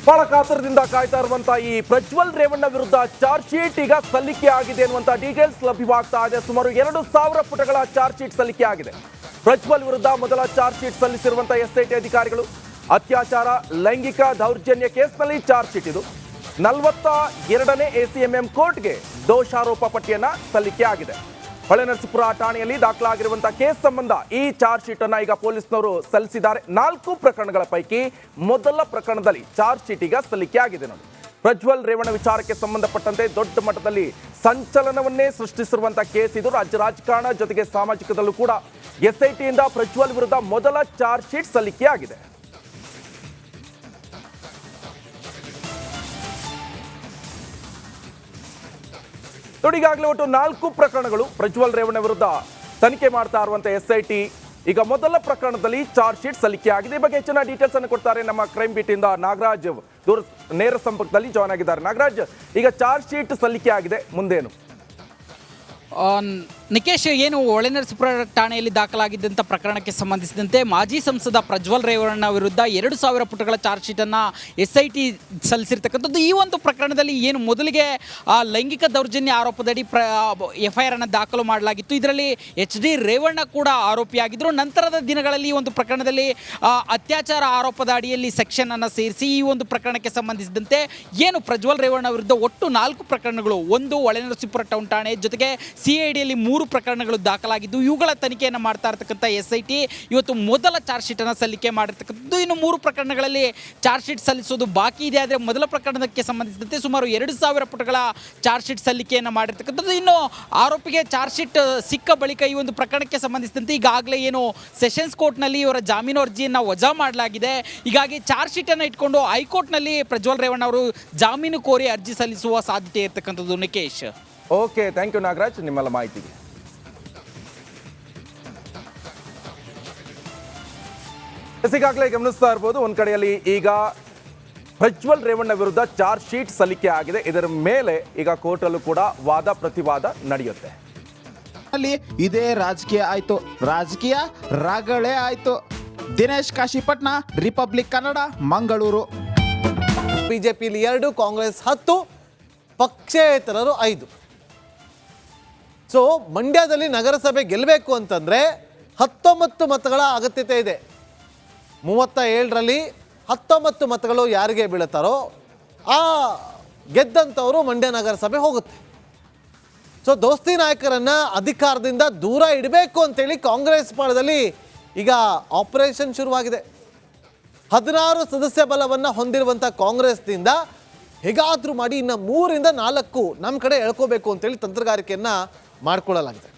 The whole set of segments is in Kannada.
ಬಹಳ ಕಾತರದಿಂದ ಕಾಯ್ತಾ ಇರುವಂತ ಈ ಪ್ರಜ್ವಲ್ ರೇವಣ್ಣ ವಿರುದ್ಧ ಚಾರ್ಜ್ ಶೀಟ್ ಈಗ ಸಲ್ಲಿಕೆ ಆಗಿದೆ ಅನ್ನುವಂತ ಡೀಟೇಲ್ಸ್ ಲಭ್ಯವಾಗ್ತಾ ಇದೆ. ಸುಮಾರು 2,000 ಪುಟಗಳ ಚಾರ್ಜ್ ಶೀಟ್ ಸಲ್ಲಿಕೆ ಆಗಿದೆ. ಪ್ರಜ್ವಲ್ ವಿರುದ್ಧ ಮೊದಲ ಚಾರ್ಜ್ ಶೀಟ್ ಸಲ್ಲಿಸಿರುವಂತಹ ಎಸ್ಐಟಿ ಅಧಿಕಾರಿಗಳು ಅತ್ಯಾಚಾರ ಲೈಂಗಿಕ ದೌರ್ಜನ್ಯ ಕೇಸ್ನಲ್ಲಿ ಚಾರ್ಜ್ ಶೀಟ್ ಇದು 42ನೇ ACMM ಕೋರ್ಟ್ಗೆ ದೋಷಾರೋಪ ಪಟ್ಟಿಯನ್ನ ಸಲ್ಲಿಕೆ ಆಗಿದೆ. ಹೊಳೆನರಸೀಪುರ ಠಾಣೆಯಲ್ಲಿ ದಾಖಲಾಗಿರುವಂತಹ ಕೇಸ್ ಸಂಬಂಧ ಈ ಚಾರ್ಜ್ ಶೀಟ್ ಅನ್ನ ಈಗ ಪೊಲೀಸ್ನವರು ಸಲ್ಲಿಸಿದ್ದಾರೆ. 4 ಪ್ರಕರಣಗಳ ಪೈಕಿ ಮೊದಲ ಪ್ರಕರಣದಲ್ಲಿ ಚಾರ್ಜ್ ಶೀಟ್ ಈಗ ಸಲ್ಲಿಕೆ ಆಗಿದೆ. ನೋಡಿ, ಪ್ರಜ್ವಲ್ ರೇವಣ್ಣ ವಿಚಾರಕ್ಕೆ ಸಂಬಂಧಪಟ್ಟಂತೆ ದೊಡ್ಡ ಮಟ್ಟದಲ್ಲಿ ಸಂಚಲನವನ್ನೇ ಸೃಷ್ಟಿಸಿರುವಂತಹ ಕೇಸ್ ಇದು. ರಾಜ್ಯ ರಾಜಕಾರಣ ಜೊತೆಗೆ ಸಾಮಾಜಿಕದಲ್ಲೂ ಕೂಡ ಎಸ್ಐಟಿಯಿಂದ ಪ್ರಜ್ವಲ್ ವಿರುದ್ಧ ಮೊದಲ ಚಾರ್ಜ್ ಶೀಟ್ ಸಲ್ಲಿಕೆ ಆಗಿದೆ. ನೋಡಿ, ಈಗಾಗಲೇ ಒಟ್ಟು 4 ಪ್ರಕರಣಗಳು ಪ್ರಜ್ವಲ್ ರೇವಣ್ಣ ವಿರುದ್ಧ ತನಿಖೆ ಮಾಡ್ತಾ ಇರುವಂತಹ ಎಸ್ಐಟಿ ಈಗ ಮೊದಲ ಪ್ರಕರಣದಲ್ಲಿ ಚಾರ್ಜ್ ಶೀಟ್ ಸಲ್ಲಿಕೆ ಆಗಿದೆ. ಈ ಬಗ್ಗೆ ಹೆಚ್ಚಿನ ಡೀಟೇಲ್ಸ್ ಅನ್ನು ಕೊಡ್ತಾರೆ ನಮ್ಮ ಕ್ರೈಮ್ ಬೀಟ್ ಇಂದ ನಾಗರಾಜ್ ನೇರ ಸಂಪರ್ಕದಲ್ಲಿ ಜಾಯ್ನ್ ಆಗಿದ್ದಾರೆ. ನಾಗರಾಜ್, ಈಗ ಚಾರ್ಜ್ ಶೀಟ್ ಸಲ್ಲಿಕೆ ಆಗಿದೆ, ಮುಂದೇನು? ನಿಕೇಶ್, ಏನು ಹೊಳೆನರಸೀಪುರ ಠಾಣೆಯಲ್ಲಿ ದಾಖಲಾಗಿದ್ದಂಥ ಪ್ರಕರಣಕ್ಕೆ ಸಂಬಂಧಿಸಿದಂತೆ ಮಾಜಿ ಸಂಸದ ಪ್ರಜ್ವಲ್ ರೇವಣ್ಣ ವಿರುದ್ಧ 2,000 ಪುಟಗಳ ಚಾರ್ಜ್ ಶೀಟನ್ನು SIT ಸಲ್ಲಿಸಿರ್ತಕ್ಕಂಥದ್ದು. ಈ ಒಂದು ಪ್ರಕರಣದಲ್ಲಿ ಏನು ಮೊದಲಿಗೆ ಲೈಂಗಿಕ ದೌರ್ಜನ್ಯ ಆರೋಪದಡಿ FIR ಅನ್ನು ದಾಖಲು ಮಾಡಲಾಗಿತ್ತು. ಇದರಲ್ಲಿ HD ರೇವಣ್ಣ ಕೂಡ ಆರೋಪಿಯಾಗಿದ್ದರು. ನಂತರದ ದಿನಗಳಲ್ಲಿ ಈ ಒಂದು ಪ್ರಕರಣದಲ್ಲಿ ಅತ್ಯಾಚಾರ ಆರೋಪದ ಅಡಿಯಲ್ಲಿ ಸೆಕ್ಷನ್ ಅನ್ನು ಸೇರಿಸಿ ಈ ಒಂದು ಪ್ರಕರಣಕ್ಕೆ ಸಂಬಂಧಿಸಿದಂತೆ ಏನು ಪ್ರಜ್ವಲ್ ರೇವಣ್ಣ ವಿರುದ್ಧ ಒಟ್ಟು 4 ಪ್ರಕರಣಗಳು, ಒಂದು ಹೊಳೆನರಸೀಪುರ ಟೌನ್ ಠಾಣೆ ಜೊತೆಗೆ CIDಯಲ್ಲಿ 3 ಪ್ರಕರಣಗಳು ದಾಖಲಾಗಿದ್ದು ಇವುಗಳ ತನಿಖೆಯನ್ನು ಮಾಡ್ತಾ ಇರತಕ್ಕಂಥ SIT ಇವತ್ತು ಮೊದಲ ಚಾರ್ಜ್ ಶೀಟನ್ನು ಸಲ್ಲಿಕೆ ಮಾಡಿರ್ತಕ್ಕಂಥದ್ದು. ಇನ್ನು 3 ಪ್ರಕರಣಗಳಲ್ಲಿ ಚಾರ್ಜ್ ಶೀಟ್ ಸಲ್ಲಿಸೋದು ಬಾಕಿ ಇದೆ. ಆದರೆ ಮೊದಲ ಪ್ರಕರಣಕ್ಕೆ ಸಂಬಂಧಿಸಿದಂತೆ ಸುಮಾರು 2,000 ಪುಟಗಳ ಚಾರ್ಜ್ ಶೀಟ್ ಸಲ್ಲಿಕೆಯನ್ನು ಮಾಡಿರ್ತಕ್ಕಂಥದ್ದು. ಇನ್ನು ಆರೋಪಿಗೆ ಚಾರ್ಜ್ ಶೀಟ್ ಸಿಕ್ಕ ಬಳಿಕ ಈ ಒಂದು ಪ್ರಕರಣಕ್ಕೆ ಸಂಬಂಧಿಸಿದಂತೆ ಈಗಾಗಲೇ ಏನು ಸೆಷನ್ಸ್ ಕೋರ್ಟ್ನಲ್ಲಿ ಇವರ ಜಾಮೀನು ಅರ್ಜಿಯನ್ನು ವಜಾ ಮಾಡಲಾಗಿದೆ. ಹೀಗಾಗಿ ಚಾರ್ಜ್ ಶೀಟನ್ನು ಇಟ್ಕೊಂಡು ಹೈಕೋರ್ಟ್ನಲ್ಲಿ ಪ್ರಜ್ವಲ್ ರೇವಣ್ಣ ಅವರು ಜಾಮೀನು ಕೋರಿ ಅರ್ಜಿ ಸಲ್ಲಿಸುವ ಸಾಧ್ಯತೆ ಇರತಕ್ಕಂಥದ್ದು. Nikesh, okay, thank you Nagaraj ನಿಮ್ಮೆಲ್ಲ ಮಾಹಿತಿಗೆ. ಈಗಾಗಲೇ ಗಮನಿಸ್ತಾ ಇರ್ಬೋದು, ಒಂದ್ ಕಡೆಯಲ್ಲಿ ಈಗ ಪ್ರಜ್ವಲ್ ರೇವಣ್ಣ ವಿರುದ್ಧ ಚಾರ್ಜ್ ಶೀಟ್ ಸಲ್ಲಿಕೆ ಆಗಿದೆ. ಇದರ ಮೇಲೆ ಈಗ ಕೋರ್ಟಲ್ಲೂ ಕೂಡ ವಾದ ಪ್ರತಿವಾದ ನಡೆಯುತ್ತೆ. ಅಲ್ಲಿ ಇದೇ ರಾಜಕೀಯ ಆಯ್ತು, ರಾಜಕೀಯ ರಗಳೆ ಆಯ್ತು. ದಿನೇಶ್ ಕಾಶಿಪಟ್ನ, ರಿಪಬ್ಲಿಕ್ ಕನ್ನಡ, ಮಂಗಳೂರು. ಬಿಜೆಪಿಲಿ 2, ಕಾಂಗ್ರೆಸ್ 10, ಪಕ್ಷೇತರರು 5. ಸೊ ಮಂಡ್ಯದಲ್ಲಿ ನಗರಸಭೆ ಗೆಲ್ಲಬೇಕು ಅಂತಂದ್ರೆ 19 ಮತಗಳ ಅಗತ್ಯತೆ ಇದೆ. 37ರಲ್ಲಿ 19 ಮತಗಳು ಯಾರಿಗೆ ಬೀಳುತ್ತಾರೋ ಆ ಗೆದ್ದಂಥವರು ಮಂಡ್ಯ ನಗರಸಭೆ ಹೋಗುತ್ತೆ. ಸೊ ದೋಸ್ತಿ ನಾಯಕರನ್ನ ಅಧಿಕಾರದಿಂದ ದೂರ ಇಡಬೇಕು ಅಂತೇಳಿ ಕಾಂಗ್ರೆಸ್ ಪಾಳದಲ್ಲಿ ಈಗ ಆಪರೇಷನ್ ಶುರುವಾಗಿದೆ. 16 ಸದಸ್ಯ ಬಲವನ್ನು ಹೊಂದಿರುವಂಥ ಕಾಂಗ್ರೆಸ್ನಿಂದ ಹೇಗಾದರೂ ಮಾಡಿ ಇನ್ನು 3ರಿಂದ 4 ನಮ್ಮ ಕಡೆ ಎಳ್ಕೋಬೇಕು ಅಂತೇಳಿ ತಂತ್ರಗಾರಿಕೆಯನ್ನು ಮಾಡಿಕೊಳ್ಳಲಾಗಿದೆ.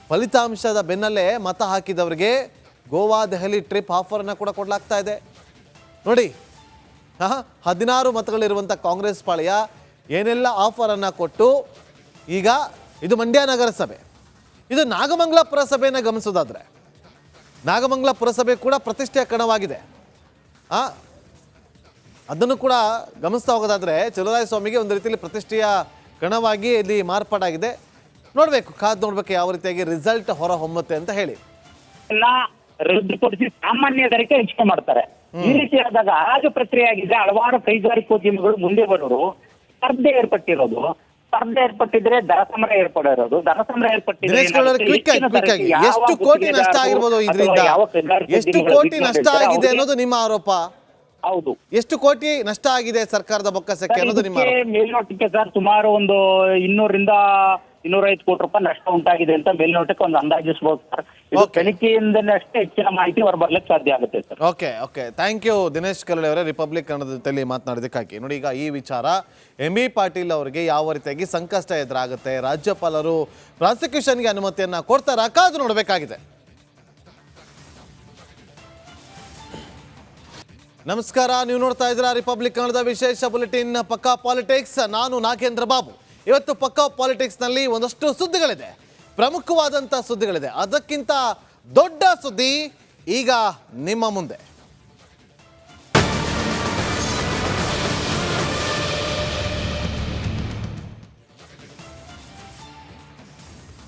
ಫಲಿತಾಂಶದ ಬೆನ್ನಲ್ಲೇ ಮತ ಹಾಕಿದವರಿಗೆ ಗೋವಾ ದೆಹಲಿ ಟ್ರಿಪ್ ಆಫರನ್ನು ಕೂಡ ಕೊಡಲಾಗ್ತಾ ಇದೆ. ನೋಡಿ, 16 ಮತಗಳಿರುವಂಥ ಕಾಂಗ್ರೆಸ್ ಪಾಳೆಯ ಏನೆಲ್ಲ ಆಫರನ್ನು ಕೊಟ್ಟು ಈಗ ಇದು ಮಂಡ್ಯ ನಗರಸಭೆ, ಇದು ನಾಗಮಂಗಲ ಪುರಸಭೆಯನ್ನು ಗಮನಿಸೋದಾದರೆ ನಾಗಮಂಗಲ ಪುರಸಭೆ ಕೂಡ ಪ್ರತಿಷ್ಠೆಯ ಕಣವಾಗಿದೆ. ಅದನ್ನು ಕೂಡ ಗಮನಿಸ್ತಾ ಹೋಗೋದಾದರೆ ಚಲುವರಾಯಸ್ವಾಮಿಗೆ ಒಂದು ರೀತಿಯಲ್ಲಿ ಪ್ರತಿಷ್ಠೆಯ ಕಣವಾಗಿ ಇಲ್ಲಿ ಮಾರ್ಪಾಡಾಗಿದೆ. ನೋಡಬೇಕು, ಕಾದು ನೋಡ್ಬೇಕು ಯಾವ ರೀತಿಯಾಗಿ ರಿಸಲ್ಟ್ ಹೊರ ಹೊಮ್ಮುತ್ತೆ ಅಂತ ಹೇಳಿ. ಎಲ್ಲ ರದ್ದುಪಡಿಸಿ ಸಾಮಾನ್ಯ ದರಕ್ಕೆ ಹೆಚ್ಚಿಗೆ ಮಾಡ್ತಾರೆ. ಈ ರೀತಿ ಆದಾಗ ಆಗ ಪ್ರಕ್ರಿಯೆ ಆಗಿದೆ. ಹಲವಾರು ಕೈಗಾರಿಕೋದ್ಯಮಿಗಳು ಮುಂದೆ ಬರೋರು ಸ್ಪರ್ಧೆ ಏರ್ಪಟ್ಟಿದ್ರೆ ದರ ಸಮರ ಏರ್ಪಡಿರೋದು. ದರ ಸಮರ ಏರ್ಪಟ್ಟಿದ್ರೆ ಎಷ್ಟು ಕೋಟಿ ನಷ್ಟ ಆಗಿರ್ಬೋದು ಇದರಿಂದ? ಎಷ್ಟು ಕೋಟಿ ನಷ್ಟ ಆಗಿದೆ ಅನ್ನೋದು ನಿಮ್ಮ ಆರೋಪ? ಹೌದು, ಎಷ್ಟು ಕೋಟಿ ನಷ್ಟ ಆಗಿದೆ ಸರ್ಕಾರದ ಬೊಕ್ಕಸಕ್ಕೆ ಅನ್ನೋದು ನಿಮ್ಮ ಮೇಲ್ನೋಟಕ್ಕೆ ಸರ್ ಸುಮಾರು ಒಂದು 200ರಿಂದ 250 ಕೋಟಿ ರೂಪಾಯಿ ನಷ್ಟ ಉಂಟಾಗಿದೆ ಅಂತ ಮೇಲ್ನೋಟಕ್ಕೆ ಒಂದು ಅಂದಾಜಿಸಬಹುದು ಸರ್. ಇದು ತನಿಖೆಯಿಂದಲೇ ಅಷ್ಟೇ ಹೆಚ್ಚಿನ ಮಾಹಿತಿ ಹೊರಬರ್ಲಿಕ್ಕೆ ಸಾಧ್ಯ ಆಗುತ್ತೆ sir. Okay, thank you Dinesh Karale ಅವರೇ, ರಿಪಬ್ಲಿಕ್ ಕನ್ನಡದ ಜೊತೆಲಿ ಮಾತನಾಡೋದಕ್ಕಾಗಿ. ನೋಡಿ, ಈಗ ಈ ವಿಚಾರ MB ಪಾಟೀಲ್ ಅವರಿಗೆ ಯಾವ ರೀತಿಯಾಗಿ ಸಂಕಷ್ಟ ಎದುರಾಗುತ್ತೆ, ರಾಜ್ಯಪಾಲರು ಪ್ರಾಸಿಕ್ಯೂಷನ್ಗೆ ಅನುಮತಿಯನ್ನ ಕೊಡ್ತಾರಾ, ಕಾದು ನೋಡಬೇಕಾಗಿದೆ. ನಮಸ್ಕಾರ, ನೀವು ನೋಡ್ತಾ ಇದ್ದೀರಾ ರಿಪಬ್ಲಿಕ್ ಕನ್ನಡದ ವಿಶೇಷ ಬುಲೆಟಿನ್ ಪಕ್ಕಾ ಪಾಲಿಟಿಕ್ಸ್. ನಾನು ನಾಗೇಂದ್ರ ಬಾಬು. ಇವತ್ತು ಪಕ್ಕಾ ಪಾಲಿಟಿಕ್ಸ್ನಲ್ಲಿ ಒಂದಷ್ಟು ಸುದ್ದಿಗಳಿದೆ, ಪ್ರಮುಖವಾದಂಥ ಸುದ್ದಿಗಳಿದೆ. ಅದಕ್ಕಿಂತ ದೊಡ್ಡ ಸುದ್ದಿ ಈಗ ನಿಮ್ಮ ಮುಂದೆ.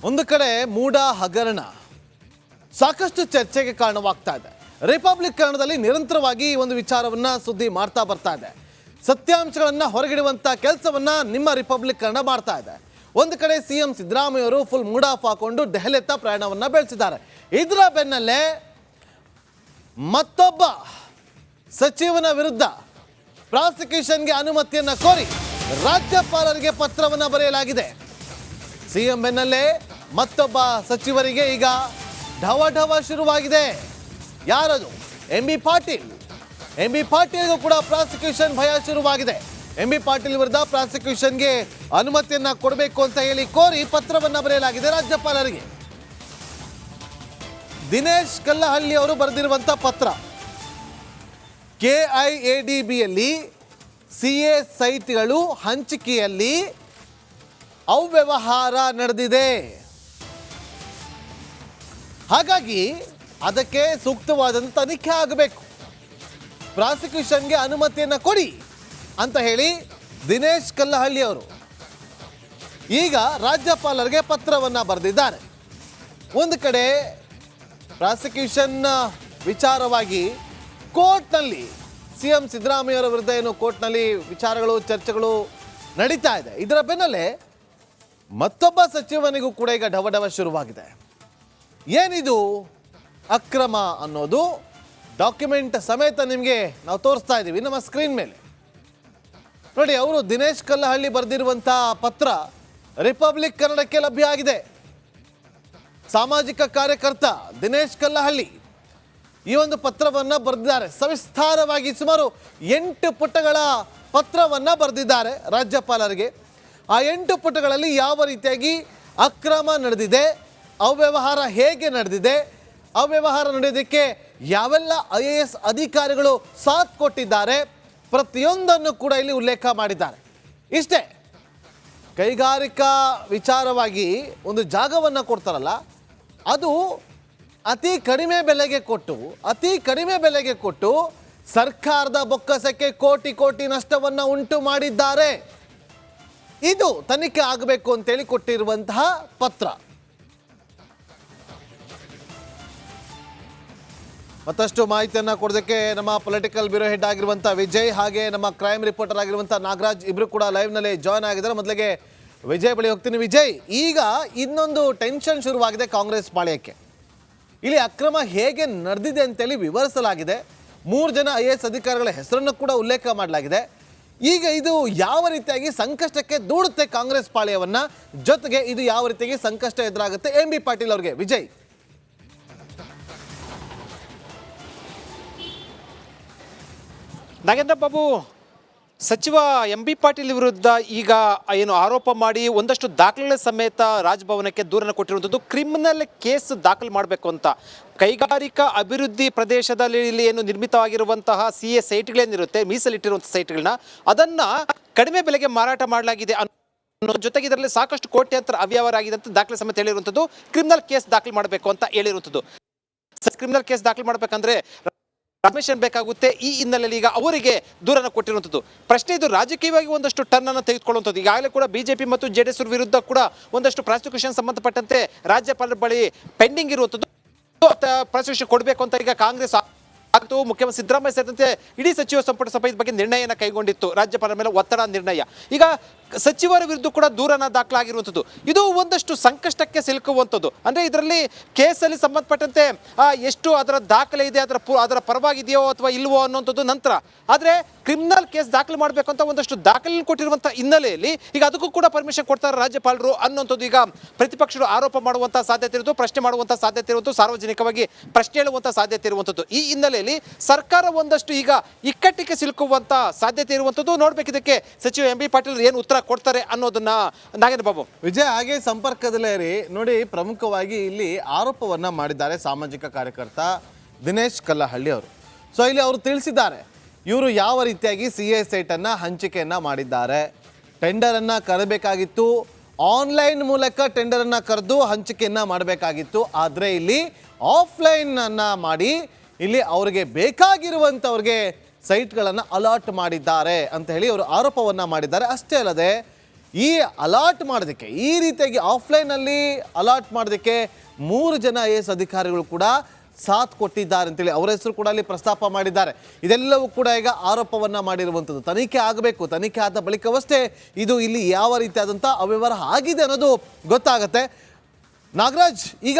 ಒಂದು ಕಡೆ ಮೂಡ ಹಗರಣ ಸಾಕಷ್ಟು ಚರ್ಚೆಗೆ ಕಾರಣವಾಗ್ತಾ ಇದೆ. ರಿಪಬ್ಲಿಕ್ ಕನ್ನಡದಲ್ಲಿ ನಿರಂತರವಾಗಿ ಈ ಒಂದು ವಿಚಾರವನ್ನ ಸುದ್ದಿ ಮಾಡ್ತಾ ಬರ್ತಾ ಇದೆ. ಸತ್ಯಾಂಶಗಳನ್ನ ಹೊರಗಿಡುವಂತ ಕೆಲಸವನ್ನ ನಿಮ್ಮ ರಿಪಬ್ಲಿಕ್ ಕನ್ನಡ ಮಾಡ್ತಾ ಇದೆ. ಒಂದು ಕಡೆ ಸಿಎಂ ಸಿದ್ದರಾಮಯ್ಯ ಅವರು ಫುಲ್ ಮೂಡ್ ಆಫ್ ಹಾಕೊಂಡು ದೆಹಲಿಯತ್ತ ಪ್ರಯಾಣವನ್ನ ಬೆಳೆಸಿದ್ದಾರೆ. ಇದರ ಬೆನ್ನಲ್ಲೇ ಮತ್ತೊಬ್ಬ ಸಚಿವನ ವಿರುದ್ಧ ಪ್ರಾಸಿಕ್ಯೂಷನ್ಗೆ ಅನುಮತಿಯನ್ನ ಕೋರಿ ರಾಜ್ಯಪಾಲರಿಗೆ ಪತ್ರವನ್ನ ಬರೆಯಲಾಗಿದೆ. ಸಿಎಂ ಬೆನ್ನಲ್ಲೇ ಮತ್ತೊಬ್ಬ ಸಚಿವರಿಗೆ ಈಗ ಢವ ಶುರುವಾಗಿದೆ. ಯಾರದು? ಎಂ ಬಿ ಪಾಟೀಲ್ಗೂ ಕೂಡ ಪ್ರಾಸಿಕ್ಯೂಷನ್ ಭಯ ಶುರುವಾಗಿದೆ. ಎಂ ಬಿ ಪಾಟೀಲ್ ವಿರುದ್ಧ ಪ್ರಾಸಿಕ್ಯೂಷನ್ಗೆ ಅನುಮತಿಯನ್ನ ಕೊಡಬೇಕು ಅಂತ ಹೇಳಿ ಕೋರಿ ಪತ್ರವನ್ನ ಬರೆಯಲಾಗಿದೆ ರಾಜ್ಯಪಾಲರಿಗೆ. ದಿನೇಶ್ ಕಲ್ಲಹಳ್ಳಿ ಅವರು ಬರೆದಿರುವಂತ ಪತ್ರ, KIADBಯಲ್ಲಿ CA ಸೈಟ್ಗಳು ಹಂಚಿಕೆಯಲ್ಲಿ ಅವ್ಯವಹಾರ ನಡೆದಿದೆ, ಹಾಗಾಗಿ ಅದಕ್ಕೆ ಸೂಕ್ತವಾದಂಥ ತನಿಖೆ ಆಗಬೇಕು, ಪ್ರಾಸಿಕ್ಯೂಷನ್ಗೆ ಅನುಮತಿಯನ್ನು ಕೊಡಿ ಅಂತ ಹೇಳಿ ದಿನೇಶ್ ಕಲ್ಲಹಳ್ಳಿ ಅವರು ಈಗ ರಾಜ್ಯಪಾಲರಿಗೆ ಪತ್ರವನ್ನು ಬರೆದಿದ್ದಾರೆ. ಒಂದು ಕಡೆ ಪ್ರಾಸಿಕ್ಯೂಷನ್ ವಿಚಾರವಾಗಿ ಕೋರ್ಟ್ನಲ್ಲಿ ಸಿಎಂ ಸಿದ್ದರಾಮಯ್ಯ ಅವರ ವಿರುದ್ಧ ಏನು ಕೋರ್ಟ್ನಲ್ಲಿ ವಿಚಾರಗಳು ಚರ್ಚೆಗಳು ನಡೀತಾ ಇದೆ. ಇದರ ಬೆನ್ನಲ್ಲೇ ಮತ್ತೊಬ್ಬ ಸಚಿವನಿಗೂ ಕೂಡ ಈಗ ಢವ ಶುರುವಾಗಿದೆ. ಏನಿದು ಅಕ್ರಮ ಅನ್ನೋದು ಡಾಕ್ಯುಮೆಂಟ್ ಸಮೇತ ನಿಮಗೆ ನಾವು ತೋರಿಸ್ತಾ ಇದ್ದೀವಿ ನಮ್ಮ ಸ್ಕ್ರೀನ್ ಮೇಲೆ ನೋಡಿ. ಅವರು ದಿನೇಶ್ ಕಲ್ಲಹಳ್ಳಿ ಬರೆದಿರುವಂಥ ಪತ್ರ ರಿಪಬ್ಲಿಕ್ ಕನ್ನಡಕ್ಕೆ ಲಭ್ಯ ಆಗಿದೆ. ಸಾಮಾಜಿಕ ಕಾರ್ಯಕರ್ತ ದಿನೇಶ್ ಕಲ್ಲಹಳ್ಳಿ ಈ ಒಂದು ಪತ್ರವನ್ನು ಬರೆದಿದ್ದಾರೆ. ಸವಿಸ್ತಾರವಾಗಿ ಸುಮಾರು 8 ಪುಟಗಳ ಪತ್ರವನ್ನು ಬರೆದಿದ್ದಾರೆ ರಾಜ್ಯಪಾಲರಿಗೆ. ಆ 8 ಪುಟಗಳಲ್ಲಿ ಯಾವ ರೀತಿಯಾಗಿ ಅಕ್ರಮ ನಡೆದಿದೆ, ಅವ್ಯವಹಾರ ಹೇಗೆ ನಡೆದಿದೆ, ಅವ್ಯವಹಾರ ನಡೆಯೋದಕ್ಕೆ ಯಾವೆಲ್ಲ IAS ಅಧಿಕಾರಿಗಳು ಸಾಥ್ ಕೊಟ್ಟಿದ್ದಾರೆ, ಪ್ರತಿಯೊಂದನ್ನು ಕೂಡ ಇಲ್ಲಿ ಉಲ್ಲೇಖ ಮಾಡಿದ್ದಾರೆ. ಇಷ್ಟೇ, ಕೈಗಾರಿಕಾ ವಿಚಾರವಾಗಿ ಒಂದು ಜಾಗವನ್ನು ಕೊಡ್ತಾರಲ್ಲ, ಅದು ಅತಿ ಕಡಿಮೆ ಬೆಲೆಗೆ ಕೊಟ್ಟು ಸರ್ಕಾರದ ಬೊಕ್ಕಸಕ್ಕೆ ಕೋಟಿ ನಷ್ಟವನ್ನು ಉಂಟು ಮಾಡಿದ್ದಾರೆ. ಇದು ತನಿಖೆ ಆಗಬೇಕು ಅಂತೇಳಿ ಕೊಟ್ಟಿರುವಂತಹ ಪತ್ರ. ಮತ್ತಷ್ಟು ಮಾಹಿತಿಯನ್ನು ಕೊಡೋದಕ್ಕೆ ನಮ್ಮ ಪೊಲಿಟಿಕಲ್ ಬ್ಯೂರೋ ಹೆಡ್ ಆಗಿರುವಂಥ ವಿಜಯ್ ಹಾಗೆ ನಮ್ಮ ಕ್ರೈಮ್ ರಿಪೋರ್ಟರ್ ಆಗಿರುವಂಥ ನಾಗರಾಜ್ ಇಬ್ಬರು ಕೂಡ ಲೈವ್ನಲ್ಲಿ ಜಾಯ್ನ್ ಆಗಿದ್ದಾರೆ. ಮೊದಲಿಗೆ ವಿಜಯ್ ಬಳಿ ಹೋಗ್ತೀನಿ. ವಿಜಯ್, ಈಗ ಇನ್ನೊಂದು ಟೆನ್ಷನ್ ಶುರುವಾಗಿದೆ ಕಾಂಗ್ರೆಸ್ ಪಾಳ್ಯಕ್ಕೆ. ಇಲ್ಲಿ ಅಕ್ರಮ ಹೇಗೆ ನಡೆದಿದೆ ಅಂತೇಳಿ ವಿವರಿಸಲಾಗಿದೆ. 3 ಜನ IAS ಅಧಿಕಾರಿಗಳ ಹೆಸರನ್ನು ಕೂಡ ಉಲ್ಲೇಖ ಮಾಡಲಾಗಿದೆ. ಈಗ ಇದು ಯಾವ ರೀತಿಯಾಗಿ ಸಂಕಷ್ಟಕ್ಕೆ ದೂಡುತ್ತೆ ಕಾಂಗ್ರೆಸ್ ಪಾಳ್ಯವನ್ನ, ಜೊತೆಗೆ ಇದು ಯಾವ ರೀತಿಯಾಗಿ ಸಂಕಷ್ಟ ಎದುರಾಗುತ್ತೆ ಎಂ ಬಿ ಪಾಟೀಲ್ ಅವರಿಗೆ? ವಿಜಯ್, ನಾಗೇಂದ್ರ ಬಾಬು, ಸಚಿವ ಎಂ ಬಿ ಪಾಟೀಲ್ ವಿರುದ್ಧ ಈಗ ಏನು ಆರೋಪ ಮಾಡಿ ಒಂದಷ್ಟು ದಾಖಲೆಗಳ ಸಮೇತ ರಾಜಭವನಕ್ಕೆ ದೂರನ್ನು ಕೊಟ್ಟಿರುವಂಥದ್ದು, ಕ್ರಿಮಿನಲ್ ಕೇಸ್ ದಾಖಲು ಮಾಡಬೇಕು ಅಂತ. ಕೈಗಾರಿಕಾ ಅಭಿವೃದ್ಧಿ ಪ್ರದೇಶದಲ್ಲಿ ಇಲ್ಲಿ ಏನು ನಿರ್ಮಿತವಾಗಿರುವಂತಹ CA ಸೈಟ್ಗಳೇನಿರುತ್ತೆ, ಮೀಸಲಿಟ್ಟಿರುವಂಥ ಸೈಟ್ಗಳನ್ನ ಅದನ್ನು ಕಡಿಮೆ ಬೆಲೆಗೆ ಮಾರಾಟ ಮಾಡಲಾಗಿದೆ ಅನ್ನೋ ಜೊತೆಗೆ ಇದರಲ್ಲಿ ಸಾಕಷ್ಟು ಕೋಟ್ಯಾಂತರ ಅವ್ಯವಹಾರ ಆಗಿದೆ ಅಂತ ದಾಖಲೆ ಸಮೇತ ಹೇಳಿರುವಂಥದ್ದು. ಕ್ರಿಮಿನಲ್ ಕೇಸ್ ದಾಖಲು ಮಾಡಬೇಕು ಅಂತ ಹೇಳಿರುವಂಥದ್ದು. ಕ್ರಿಮಿನಲ್ ಕೇಸ್ ದಾಖಲು ಮಾಡಬೇಕಂದ್ರೆ ಪರ್ಮಿಷನ್ ಬೇಕಾಗುತ್ತೆ. ಈ ಹಿನ್ನೆಲೆಯಲ್ಲಿ ಈಗ ಅವರಿಗೆ ದೂರನ್ನು ಕೊಟ್ಟಿರುವಂಥದ್ದು. ಪ್ರಶ್ನೆ ಇದು ರಾಜಕೀಯವಾಗಿ ಒಂದಷ್ಟು ಟರ್ನ್ ಅನ್ನು ತೆಗೆದುಕೊಳ್ಳುವಂಥದ್ದು. ಈಗಾಗಲೇ ಕೂಡ BJP ಮತ್ತು JDS ವಿರುದ್ಧ ಕೂಡ ಒಂದಷ್ಟು ಪ್ರಾಸಿಕ್ಯೂಷನ್ ಸಂಬಂಧಪಟ್ಟಂತೆ ರಾಜ್ಯಪಾಲರ ಬಳಿ ಪೆಂಡಿಂಗ್ ಇರುವಂಥದ್ದು. ಪ್ರಾಸಿಕ್ಯೂಷನ್ ಕೊಡಬೇಕು ಅಂತ ಈಗ ಕಾಂಗ್ರೆಸ್ ಮತ್ತು ಮುಖ್ಯಮಂತ್ರಿ ಸಿದ್ದರಾಮಯ್ಯ ಸೇರಿದಂತೆ ಇಡೀ ಸಚಿವ ಸಂಪುಟ ಸಭೆ ಬಗ್ಗೆ ನಿರ್ಣಯನ ಕೈಗೊಂಡಿತ್ತು. ರಾಜ್ಯಪಾಲರ ಮೇಲೆ ಒತ್ತಡ ನಿರ್ಣಯ. ಈಗ ಸಚಿವರ ವಿರುದ್ಧ ಕೂಡ ದೂರನ ದಾಖಲಾಗಿರುವಂಥದ್ದು. ಇದು ಒಂದಷ್ಟು ಸಂಕಷ್ಟಕ್ಕೆ ಸಿಲುಕುವಂಥದ್ದು. ಅಂದರೆ ಇದರಲ್ಲಿ ಕೇಸಲ್ಲಿ ಸಂಬಂಧಪಟ್ಟಂತೆ ಎಷ್ಟು ಅದರ ದಾಖಲೆ ಇದೆ, ಅದರ ಪರವಾಗಿದೆಯೋ ಅಥವಾ ಇಲ್ವೋ ಅನ್ನೋಂಥದ್ದು ನಂತರ. ಆದರೆ ಕ್ರಿಮಿನಲ್ ಕೇಸ್ ದಾಖಲೆ ಮಾಡಬೇಕು ಅಂತ ಒಂದಷ್ಟು ದಾಖಲೆ ಕೊಟ್ಟಿರುವಂಥ ಹಿನ್ನೆಲೆಯಲ್ಲಿ ಈಗ ಅದಕ್ಕೂ ಕೂಡ ಪರ್ಮಿಷನ್ ಕೊಡ್ತಾರೆ ರಾಜ್ಯಪಾಲರು ಅನ್ನೋಂಥದ್ದು ಈಗ ಪ್ರತಿಪಕ್ಷಗಳು ಆರೋಪ ಮಾಡುವಂಥ ಸಾಧ್ಯತೆ ಇರುವುದು, ಪ್ರಶ್ನೆ ಮಾಡುವಂಥ ಸಾಧ್ಯತೆ ಇರುವುದು, ಸಾರ್ವಜನಿಕವಾಗಿ ಪ್ರಶ್ನೆ ಹೇಳುವಂಥ ಸಾಧ್ಯತೆ ಇರುವಂಥದ್ದು. ಈ ಹಿನ್ನೆಲೆಯಲ್ಲಿ ಸರ್ಕಾರ ಒಂದಷ್ಟು ಈಗ ಇಕ್ಕಟ್ಟಿಗೆ ಸಿಲುಕುವಂಥ ಸಾಧ್ಯತೆ ಇರುವಂಥದ್ದು. ನೋಡ್ಬೇಕು ಇದಕ್ಕೆ ಸಚಿವ ಎಂ ಬಿ ಪಾಟೀಲ್ ಏನು ಉತ್ತರ ಕೊಡ್ತಾರೆ ಅನ್ನೋದನ್ನ. ನಾಗೇಂದ್ರ ಬಾಬು, ವಿಜಯ್ ಹಾಗೆ ಸಂಪರ್ಕದಲ್ಲೇ ರೀ. ನೋಡಿ, ಪ್ರಮುಖವಾಗಿ ಇಲ್ಲಿ ಆರೋಪವನ್ನ ಮಾಡಿದ್ದಾರೆ ಸಾಮಾಜಿಕ ಕಾರ್ಯಕರ್ತ ದಿನೇಶ್ ಕಲ್ಲಹಳ್ಳಿ ಅವರು. ಸೊ ಇಲ್ಲಿ ಅವರು ತಿಳಿಸಿದ್ದಾರೆ ಇವರು ಯಾವ ರೀತಿಯಾಗಿ CA ಸೈಟನ್ನ ಹಂಚಿಕೆಯನ್ನ ಮಾಡಿದ್ದಾರೆ. ಟೆಂಡರನ್ನು ಕರೆಬೇಕಾಗಿತ್ತು, ಆನ್ಲೈನ್ ಮೂಲಕ ಟೆಂಡರನ್ನು ಕರೆದು ಹಂಚಿಕೆಯನ್ನ ಮಾಡಬೇಕಾಗಿತ್ತು. ಆದರೆ ಇಲ್ಲಿ ಆಫ್ಲೈನ್ ಅನ್ನ ಮಾಡಿ ಇಲ್ಲಿ ಅವರಿಗೆ ಬೇಕಾಗಿರುವಂಥವ್ರಿಗೆ ಸೈಟ್ಗಳನ್ನು ಅಲಾಟ್ ಮಾಡಿದ್ದಾರೆ ಅಂತ ಹೇಳಿ ಅವರು ಆರೋಪವನ್ನು ಮಾಡಿದ್ದಾರೆ. ಅಷ್ಟೇ ಅಲ್ಲದೆ ಈ ಅಲಾಟ್ ಮಾಡೋದಕ್ಕೆ, ಈ ರೀತಿಯಾಗಿ ಆಫ್ಲೈನಲ್ಲಿ ಅಲಾಟ್ ಮಾಡೋದಕ್ಕೆ 3 ಜನ IAS ಅಧಿಕಾರಿಗಳು ಕೂಡ ಸಾಥ್ ಕೊಟ್ಟಿದ್ದಾರೆ ಅಂತೇಳಿ ಅವರ ಹೆಸರು ಕೂಡ ಅಲ್ಲಿ ಪ್ರಸ್ತಾಪ ಮಾಡಿದ್ದಾರೆ. ಇದೆಲ್ಲವೂ ಕೂಡ ಈಗ ಆರೋಪವನ್ನ ಮಾಡಿರುವಂಥದ್ದು. ತನಿಖೆ ಆಗಬೇಕು, ತನಿಖೆ ಆದ ಬಳಿಕವಷ್ಟೇ ಇದು ಇಲ್ಲಿ ಯಾವ ರೀತಿಯಾದಂಥ ಅವ್ಯವಹಾರ ಆಗಿದೆ ಅನ್ನೋದು ಗೊತ್ತಾಗುತ್ತೆ. ನಾಗರಾಜ್, ಈಗ